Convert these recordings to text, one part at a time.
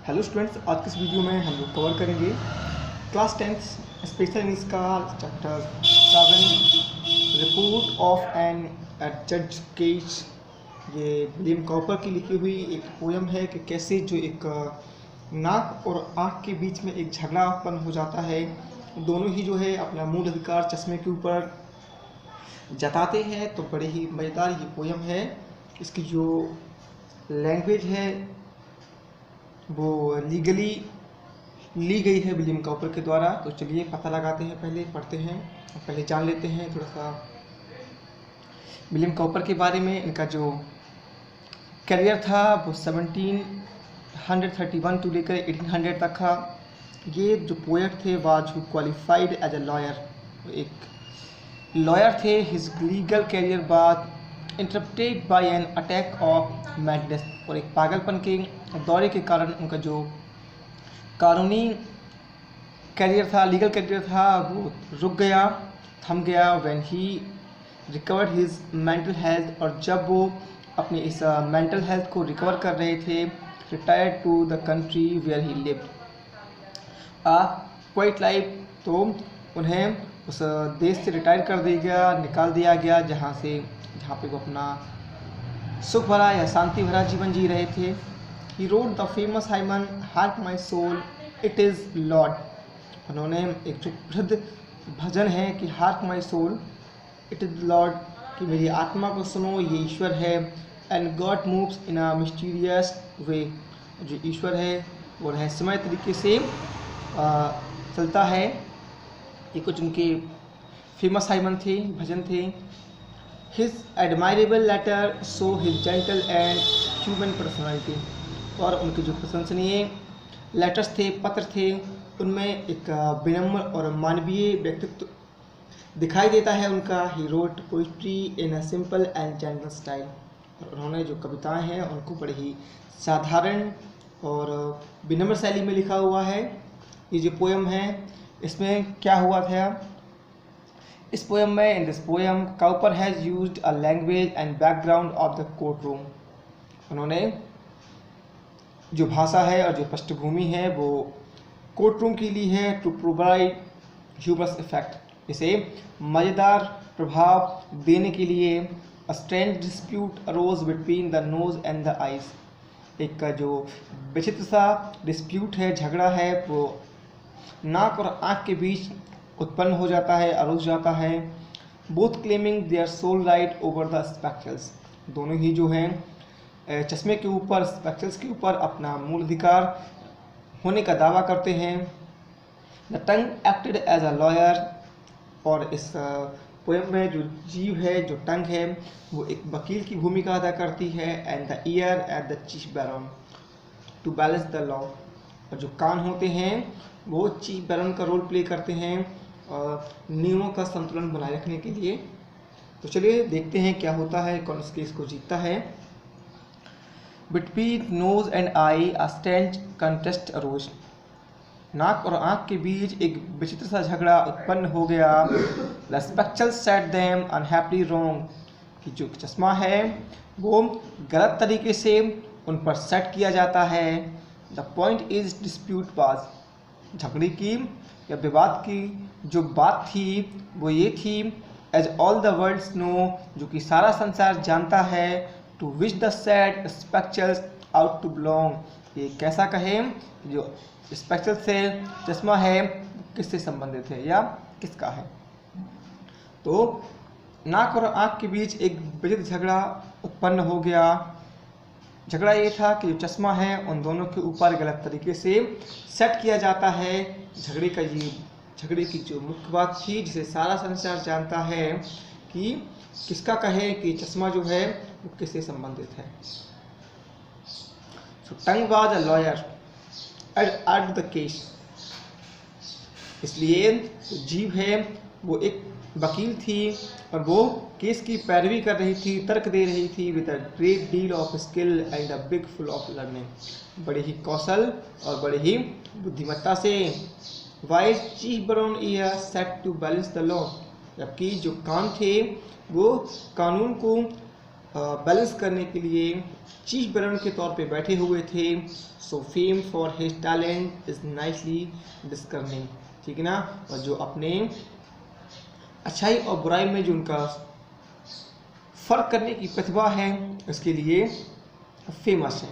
Hello students, आज के इस वीडियो में हम लोग कवर करेंगे क्लास 10th स्पेशल इंग्लिश का चैप्टर 7 रिपोर्ट ऑफ एन जज केस। ये विलियम कॉपर की लिखी हुई एक पोयम है कि कैसे जो एक नाक और आँख के बीच में एक झगड़ा उत्पन्न हो जाता है। दोनों ही जो है अपना मूल अधिकार चश्मे के ऊपर जताते हैं। तो बड़े ही मज़ेदार ये पोयम है। इसकी जो लैंग्वेज है वो लीगली ली गई है विलियम कॉपर के द्वारा। तो चलिए पता लगाते हैं, पहले पढ़ते हैं, पहले जान लेते हैं थोड़ा सा विलियम कॉपर के बारे में। इनका जो करियर था वो 1731 टू लेकर 1800 तक था। ये जो पोएट थे was who qualified as a lawyer, एक लॉयर थे। हिज लीगल करियर बाद interrupted by an attack of madness, और एक पागलपन के दौरे के कारण उनका जो कानूनी करियर था, लीगल करियर था, वो रुक गया, थम गया। When he recovered his mental health, और जब वो अपने इस मेंटल हेल्थ को रिकवर कर रहे थे, retired to the country where he lived a quiet life, तो उन्हें उस देश से रिटायर कर दिया गया, निकाल दिया गया जहाँ पे वो अपना सुख भरा या शांति भरा जीवन जी रहे थे। He wrote the famous hymn hark my soul it is lord. उन्होंने एक जो प्रसिद्ध भजन है कि hark my soul it is lord, कि मेरी आत्मा को सुनो, ये ईश्वर है। And God moves in a mysterious way, जो ईश्वर है वो रहस्यमय तरीके से चलता है। ये कुछ उनके फेमस हाइमन थे, भजन थे। His admirable letter show his gentle and human personality, और उनके जो प्रशंसनीय लेटर्स थे, पत्र थे, उनमें एक विनम्र और मानवीय व्यक्तित्व दिखाई देता है उनका। He wrote poetry in a simple and gentle style, और उन्होंने जो कविताएं हैं उनको बड़े ही साधारण और विनम्र शैली में लिखा हुआ है। ये जो पोयम है इसमें क्या हुआ था, इस पोयम में, in this poem copper has used a language and background of the court room. उन्होंने जो भाषा है और जो पृष्ठभूमि है वो कोर्ट रूम की ली है, टू प्रोवाइड ह्यूमरस इफेक्ट, इसे मज़ेदार प्रभाव देने के लिए। A strange dispute arose between the nose and the eyes, एक जो विचित्र सा डिस्प्यूट है, झगड़ा है, वो नाक और आँख के बीच उत्पन्न हो जाता है, अरोज जाता है। Both claiming their sole right over the spectacles, दोनों ही जो हैं चश्मे के ऊपर, स्पेक्टल्स के ऊपर अपना मूल अधिकार होने का दावा करते हैं। The tongue acted as a lawyer, और इस पोएम में जो जीव है, जो टंग है, वो एक वकील की भूमिका अदा करती है। And the ear at the chief baron to balance the law, और जो कान होते हैं वो चीफ बैरन का रोल प्ले करते हैं और नियमों का संतुलन बनाए रखने के लिए। तो चलिए देखते हैं क्या होता है, कौन इस केस को जीतता है। Between nose and eye a strange contest arose, नाक और आँख के बीच एक विचित्र सा झगड़ा उत्पन्न हो गया। The spectacles set them unhappily wrong, कि जो चश्मा है वो गलत तरीके से उन पर सेट किया जाता है। The point is dispute was, झगड़े की या विवाद की जो बात थी वो ये थी, as all the world's know, जो कि सारा संसार जानता है, to which the set spectacles ought to belong, ये कैसा कहे जो स्पेक्चर से चश्मा है किससे संबंधित है या किसका है। तो नाक और आँख के बीच एक विचित्र झगड़ा उत्पन्न हो गया। झगड़ा ये था कि जो चश्मा है उन दोनों के ऊपर गलत तरीके से सेट किया जाता है। झगड़े की जो मुख्य बात थी, जिसे सारा संसार जानता है, कि किसका कहे कि चश्मा जो है वो किससे संबंधित है। So tongue was a lawyer at the case, इसलिए जीव है वो एक वकील थी और वो केस की पैरवी कर रही थी, तर्क दे रही थी, with a great deal of skill and a big full of learning, बड़े ही कौशल और बड़े ही बुद्धिमत्ता से। Wise chief baron ear set to balance the law, जबकि जो कान थे वो कानून को बैलेंस करने के लिए चीफ बैरन के तौर पे बैठे हुए थे। So fame for his talent is nicely discerning, ठीक है ना। और जो अपने अच्छाई और बुराई में जो उनका फर्क करने की प्रतिभा है इसके लिए फेमस है।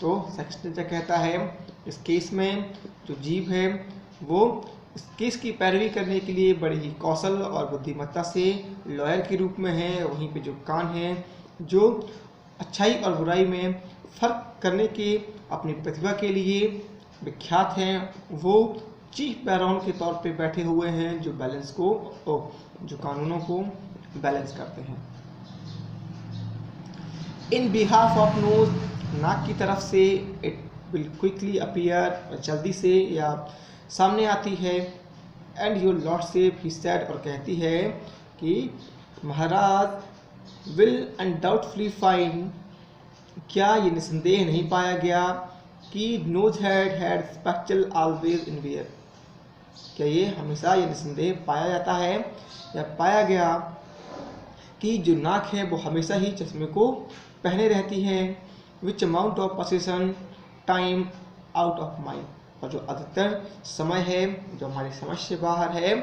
तो सेक्सटेंजा कहता है इस केस में जो जीव है वो इस केस की पैरवी करने के लिए बड़ी ही कौशल और बुद्धिमत्ता से लॉयर के रूप में है। वहीं पे जो कान है जो अच्छाई और बुराई में फर्क करने के अपनी प्रतिभा के लिए विख्यात हैं, वो चीफ बैरन के तौर पे बैठे हुए हैं जो बैलेंस को जो कानूनों को बैलेंस करते हैं। इन बिहाफ ऑफ नोज, नाक की तरफ से इट विल क्विकली अपीयर, जल्दी से या सामने आती है। And your lordship he said, और कहती है कि महाराज विल अनडाउटफुली फाइंड, क्या ये निसंदेह नहीं पाया गया कि nose had spectacle always in wear, क्या ये हमेशा ये निसंदेह पाया जाता है या पाया गया कि जो नाक है वो हमेशा ही चश्मे को पहने रहती है। विच amount of possession time out of mind, और जो अधिकतर समय है जो हमारी समझ से बाहर है,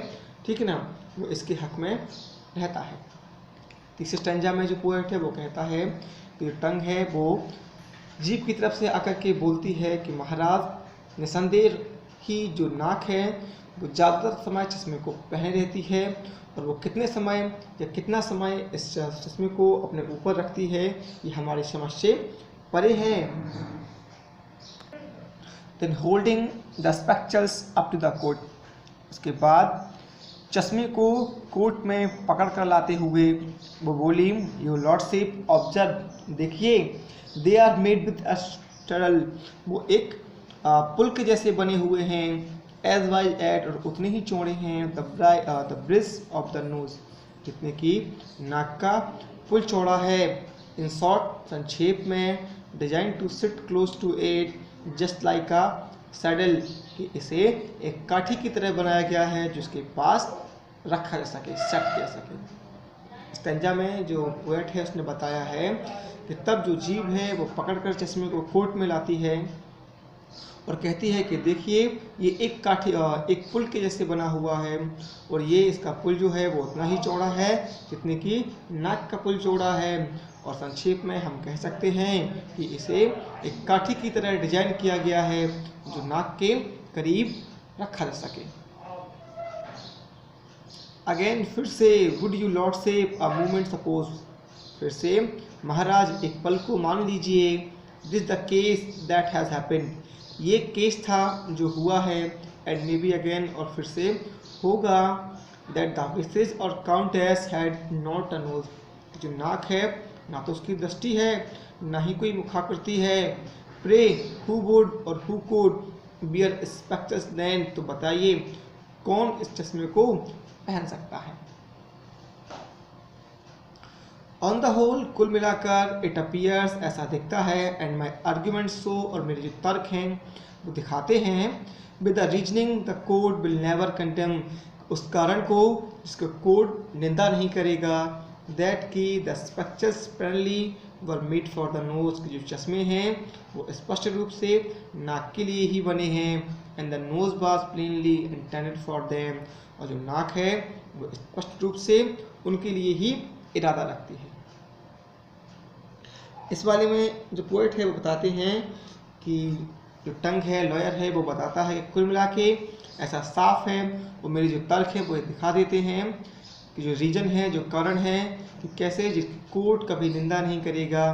ठीक है ना, वो इसके हक में रहता है। तीसरे स्टैंजा में जो पोएट है वो कहता है कि जो टंग है वो जीभ की तरफ से आकर के बोलती है कि महाराज निसंदेह ही जो नाक है वो ज़्यादातर समय चश्मे को पहने रहती है, और वो कितने समय या कितना समय इस चश्मे को अपने ऊपर रखती है ये हमारी समझ से परे है। Then holding the spectacles up to the court, उसके बाद चश्मे को कोट में पकड़ कर लाते हुए वो बोली योर लॉर्डशिप ऑब्जर्व, देखिए they are made with a straddle, वो एक पुल के जैसे बने हुए हैं। एज वाइज एट, और उतने ही चौड़े हैं। The bridge of the nose, जितने की नाक का पुल चौड़ा है। इन शॉर्ट, संक्षेप में, design to sit close to at just like a saddle, कि इसे एक काठी की तरह बनाया गया है जिसके पास रखा जा सके, सेट किया सके। स्टैंजा में जो पोएट है उसने बताया है कि तब जो जीभ है वो पकड़कर चश्मे को कोट में लाती है और कहती है कि देखिए ये एक काठी एक पुल के जैसे बना हुआ है, और ये इसका पुल जो है वो उतना ही चौड़ा है जितने की नाक का पुल चौड़ा है। और संक्षेप में हम कह सकते हैं कि इसे एक काठी की तरह डिजाइन किया गया है जो नाक के करीब रखा जा सके। अगेन, फिर से would you lordship a moment suppose, फिर से महाराज एक पल को मान लीजिए। This the case that has happened, ये केस था जो हुआ है। एंड मे बी अगेन, और फिर से होगा। दैट द विसेज और countess had not a knows, जो नाक है ना तो उसकी दृष्टि है ना ही कोई मुखाकृति है। प्रे हु वुड और हु कुड बियर स्पेक्टस देन, तो बताइए कौन इस चश्मे को पहन सकता है। ऑन द होल, कुल मिलाकर, इट अपीयर्स, ऐसा दिखता है। एंड माई आर्ग्यूमेंट सो, और मेरे जो तर्क हैं वो दिखाते हैं। With the reasoning the code will never condemn, उस कारण को जिसका कोड निंदा नहीं करेगा। दैट की the spectacles plainly were made for the nose, के जो चश्मे हैं वो स्पष्ट रूप से नाक के लिए ही बने हैं। And the nose was plainly intended for them, और जो नाक है वो स्पष्ट रूप से उनके लिए ही इरादा रखती है। इस वाले में जो पोएट है वो बताते हैं कि जो टंग है, लॉयर है, वो बताता है कि कुल मिला के ऐसा साफ है। वो मेरे जो तर्क है वो दिखा देते हैं कि जो रीजन है, जो कारण है, कि कैसे जिसकी कोर्ट कभी निंदा नहीं करेगा,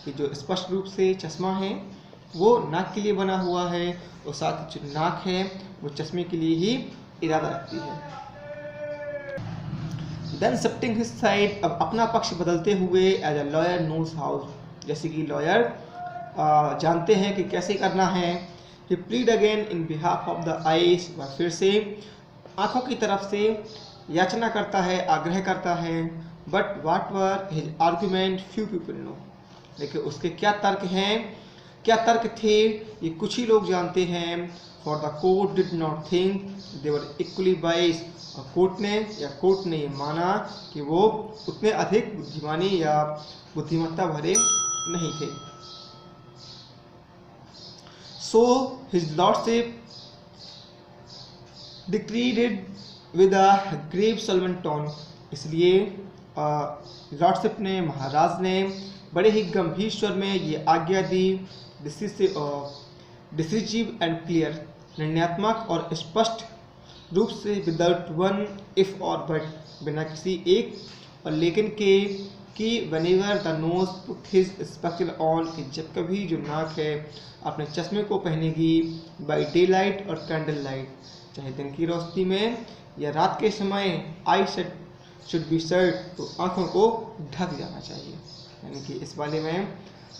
कि जो स्पष्ट रूप से चश्मा है वो नाक के लिए बना हुआ है, और साथ ही जो नाक है वो चश्मे के लिए ही इरादा रखती है। देन शिफ्टिंग हिज साइड, अब अपना पक्ष बदलते हुए, as a lawyer knows how, जैसे कि लॉयर जानते हैं कि कैसे करना है। He plead again in behalf of the eyes, वह फिर से आंखों की तरफ से याचना करता है, आग्रह करता है। But what were his argument few people know, देखिए उसके क्या तर्क हैं, क्या तर्क थे, ये कुछ ही लोग जानते हैं। for the court did not think they were equally wise. और कोर्ट ने ये माना कि वो उतने अधिक बुद्धिमानी या बुद्धिमत्ता भरे नहीं थे. So his lordship decreed with a grave solemn tone. इसलिए लॉर्डशिप ने, महाराज ने बड़े ही गंभीर स्वर में ये आज्ञा दी. डिसिसिव एंड क्लियर, निर्णयात्मक और स्पष्ट रूप से, विदाउट वन इफ और बट, बिना किसी एक और लेकिन के, कि whenever the nose put his spectacle on, कि जब कभी जो नाक है अपने चश्मे को पहनेगी, by daylight और कैंडल लाइट, चाहे दिन की रोशनी में या रात के समय, आई should be shut, तो आँखों को ढक जाना चाहिए. यानी कि इस वाले में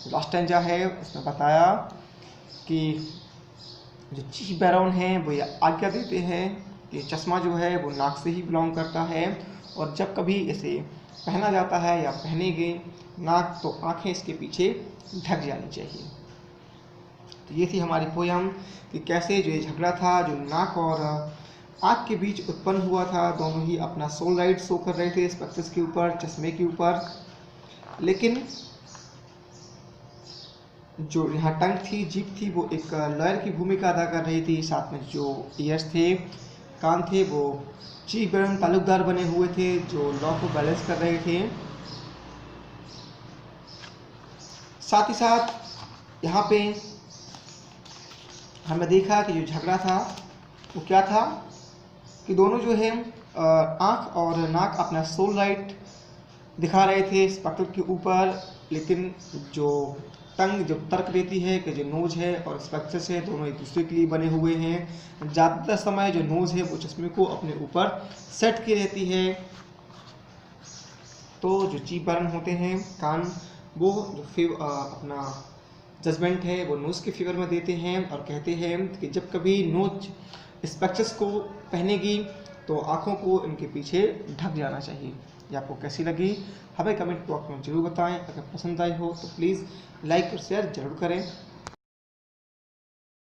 लास्ट स्टैंजा है उसने बताया कि जो चीफ बैरोन हैं वो ये आज्ञा देते हैं कि चश्मा जो है वो नाक से ही बिलोंग करता है, और जब कभी इसे पहना जाता है या पहनेगी नाक, तो आंखें इसके पीछे ढक जानी चाहिए. तो ये थी हमारी पोयम कि कैसे जो ये झगड़ा था जो नाक और आँख के बीच उत्पन्न हुआ था. दोनों ही अपना सोल राइट शो कर रहे थे स्पेक्ट्रस के ऊपर, चश्मे के ऊपर, लेकिन जो यहाँ टंग थी, जीभ थी, वो एक लॉयर की भूमिका अदा कर रही थी. साथ में जो ईयर्स थे, कान थे, वो चीफ बैरन ताल्लुकदार बने हुए थे जो लॉ को बैलेंस कर रहे थे. साथ ही साथ यहाँ पे हमने देखा कि जो झगड़ा था वो क्या था कि दोनों जो है आँख और नाक अपना सोल राइट दिखा रहे थे स्पेक्ट्रल के ऊपर, लेकिन जो टंग जब तर्क देती है कि जो नोज है और स्पेक्ट्रस है दोनों एक दूसरे के लिए बने हुए हैं. ज़्यादातर समय जो नोज है वो चश्मे को अपने ऊपर सेट की रहती है. तो जो चीफ बैरन होते हैं कान, वो जो अपना जजमेंट है वो नोज के फेवर में देते हैं और कहते हैं कि जब कभी नोज स्पेक्ट्रस को पहनेगी तो आँखों को इनके पीछे ढक जाना चाहिए. ये आपको कैसी लगी हमें कमेंट बॉक्स में जरूर बताएं. अगर पसंद आई हो तो प्लीज़ लाइक और शेयर जरूर करें.